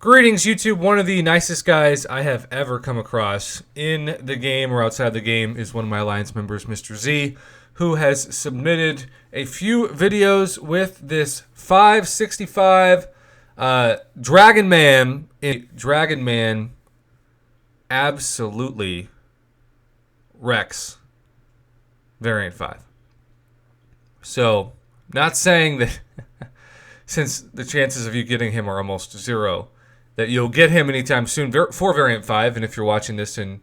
Greetings, YouTube. One of the nicest guys I have ever come across in the game or outside the game is one of my Alliance members, Mr. Z, who has submitted a few videos with this 565 Dragon Man. Dragon Man absolutely wrecks Variant 5. So, not saying that since the chances of you getting him are almost zero, that you'll get him anytime soon for Variant 5. And if you're watching this and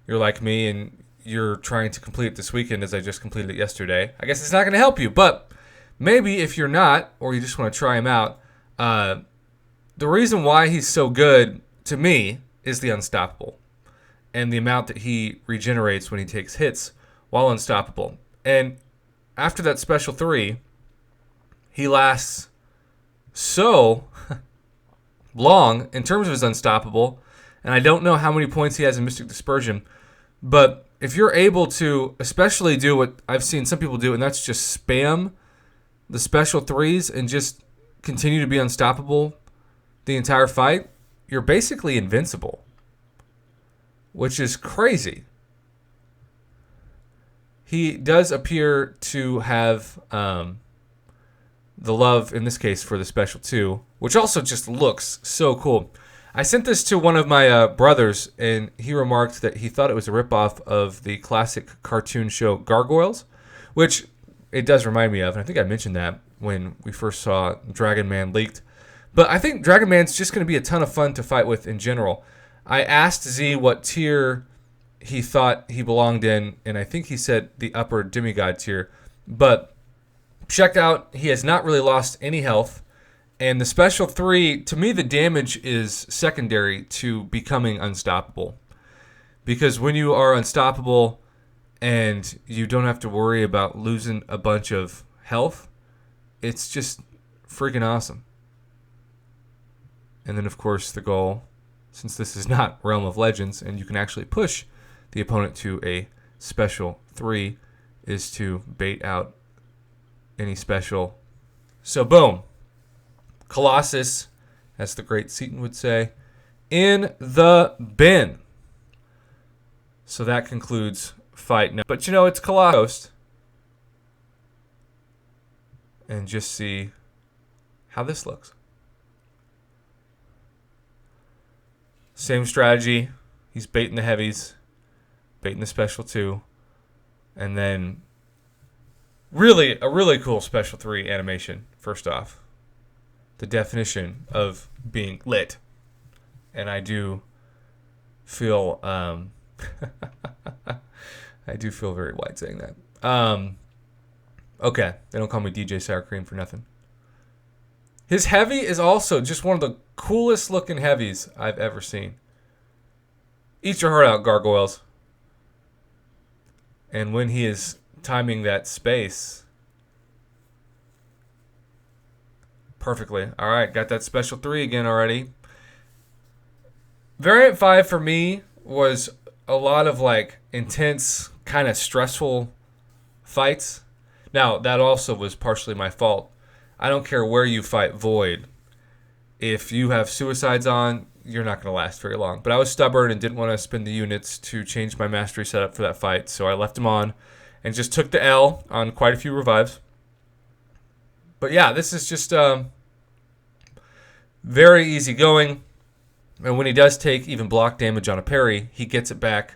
you're like me and you're trying to complete it this weekend as I just completed it yesterday, I guess it's not going to help you. But maybe if you're not, or you just want to try him out, the reason why he's so good to me is the Unstoppable and the amount that he regenerates when he takes hits while unstoppable. And after that Special 3, he lasts so long in terms of his unstoppable, and I don't know how many points he has in Mystic Dispersion, but if you're able to especially do what I've seen some people do, and that's just spam the Special 3s and just continue to be unstoppable the entire fight, you're basically invincible, which is crazy. He does appear to have the love, in this case, for the Special 2, which also just looks so cool. I sent this to one of my brothers, and he remarked that he thought it was a ripoff of the classic cartoon show Gargoyles, which it does remind me of, and I think I mentioned that when we first saw Dragon Man leaked. But I think Dragon Man's just going to be a ton of fun to fight with in general. I asked Z what tier he thought he belonged in, and I think he said the upper demigod tier, but checked out, he has not really lost any health. And the Special 3, to me, the damage is secondary to becoming unstoppable. Because when you are unstoppable and you don't have to worry about losing a bunch of health, it's just freaking awesome. And then, of course, the goal, since this is not Realm of Legends and you can actually push the opponent to a Special 3, is to bait out any special. So boom, Colossus, as the great Seaton would say, in the bin. So that concludes fight now. But it's Colossus. And just see how this looks. Same strategy. He's baiting the heavies, baiting the Special 2, and then a really cool Special 3 animation, first off. The definition of being lit. And I do feel I do feel very white saying that. Okay, they don't call me DJ Sour Cream for nothing. His heavy is also just one of the coolest looking heavies I've ever seen. Eat your heart out, Gargoyles. And when he is timing that space perfectly. All right, got that Special 3 again already. Variant 5 for me was a lot of intense, kind of stressful fights. Now, that also was partially my fault. I don't care where you fight Void. If you have suicides on, you're not going to last very long. But I was stubborn and didn't want to spend the units to change my mastery setup for that fight, so I left him on and just took the L on quite a few revives. But yeah, this is just very easy going. And when he does take even block damage on a parry, he gets it back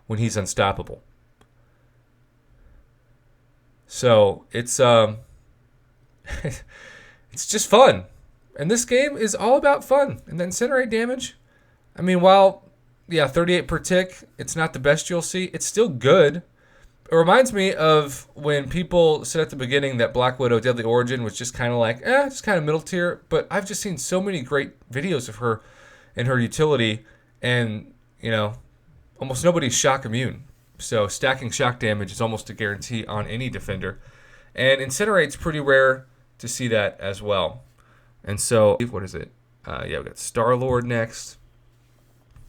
when he's unstoppable. So it's it's just fun. And this game is all about fun. And the incinerate damage, I mean, while 38 per tick, it's not the best you'll see, it's still good. It reminds me of when people said at the beginning that Black Widow Deadly Origin was just kind of just kind of middle tier. But I've just seen so many great videos of her and her utility. And, almost nobody's shock immune. So stacking shock damage is almost a guarantee on any defender. And Incinerate's pretty rare to see that as well. And so, what is it? We got Star-Lord next.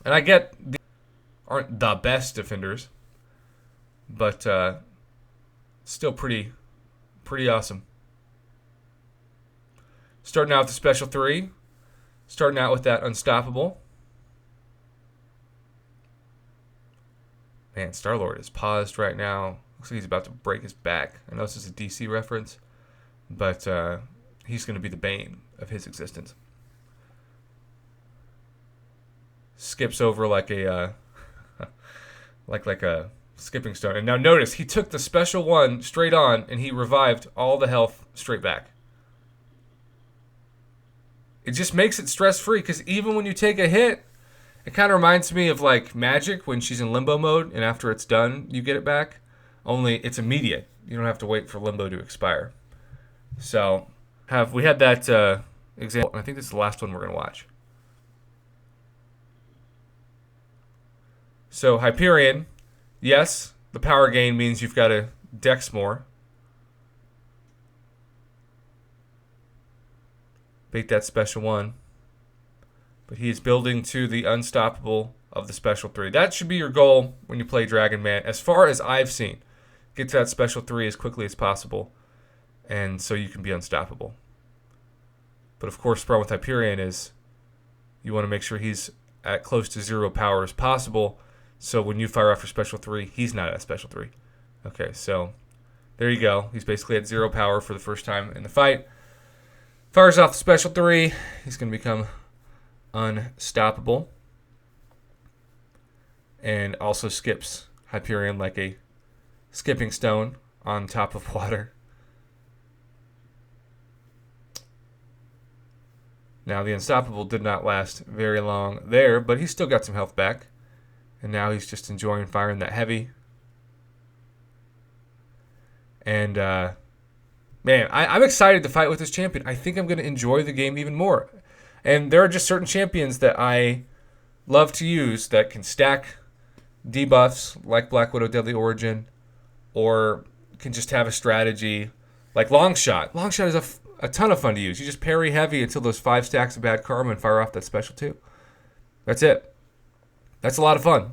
And I get these aren't the best defenders, but still pretty awesome. Starting out with the Special 3. Starting out with that Unstoppable. Man, Star-Lord is paused right now. Looks like he's about to break his back. I know this is a DC reference, but he's going to be the bane of his existence. Skips over like a like a skipping stone. And now notice, he took the special one straight on, and he revived all the health straight back. It just makes it stress-free, because even when you take a hit, it kind of reminds me of like Magic when she's in limbo mode, and after it's done, you get it back. Only it's immediate. You don't have to wait for limbo to expire. So we had that example, and I think this is the last one we're going to watch. So Hyperion, yes, the power gain means you've got to dex more. Bait that special one. But he is building to the Unstoppable of the special 3. That should be your goal when you play Dragon Man, as far as I've seen. Get to that special 3 as quickly as possible, and so you can be unstoppable. But of course, the problem with Hyperion is you want to make sure he's at close to 0 power as possible, so when you fire off your special 3, he's not at special 3. Okay, so there you go. He's basically at 0 power for the first time in the fight. Fires off the special 3. He's going to become unstoppable. And also skips Hyperion like a skipping stone on top of water. Now, the Unstoppable did not last very long there, but he still got some health back. And now he's just enjoying firing that heavy. And, man, I'm excited to fight with this champion. I think I'm going to enjoy the game even more. And there are just certain champions that I love to use that can stack debuffs, like Black Widow Deadly Origin, or can just have a strategy like Longshot. Longshot is a ton of fun to use. You just parry heavy until those 5 stacks of bad karma and fire off that special 2. That's it. That's a lot of fun.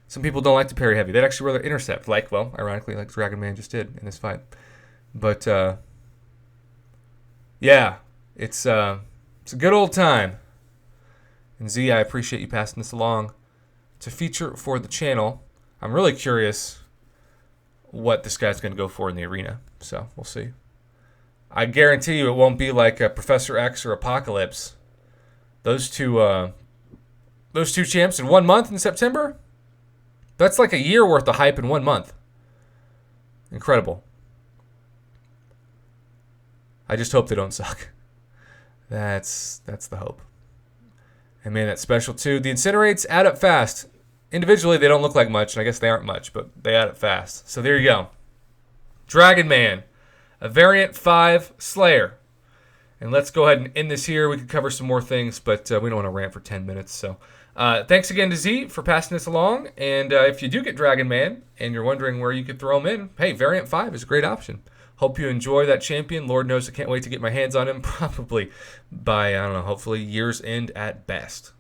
Some people don't like to parry heavy. They'd actually rather intercept, ironically, like Dragon Man just did in this fight. But, yeah, it's a good old time. And Z, I appreciate you passing this along to feature for the channel. I'm really curious what this guy's going to go for in the arena. So, we'll see. I guarantee you it won't be like Professor X or Apocalypse. Those two champs in 1 month in September? That's like a year worth of hype in 1 month. Incredible. I just hope they don't suck. That's the hope. And man, that special 2. The Incinerates add up fast. Individually, they don't look like much, and I guess they aren't much, but they add up fast. So there you go. Dragon Man, a Variant 5 Slayer. And let's go ahead and end this here. We could cover some more things, but we don't want to rant for 10 minutes. So thanks again to Z for passing this along. And if you do get Dragon Man and you're wondering where you could throw him in, hey, Variant 5 is a great option. Hope you enjoy that champion. Lord knows I can't wait to get my hands on him, probably by, hopefully year's end at best.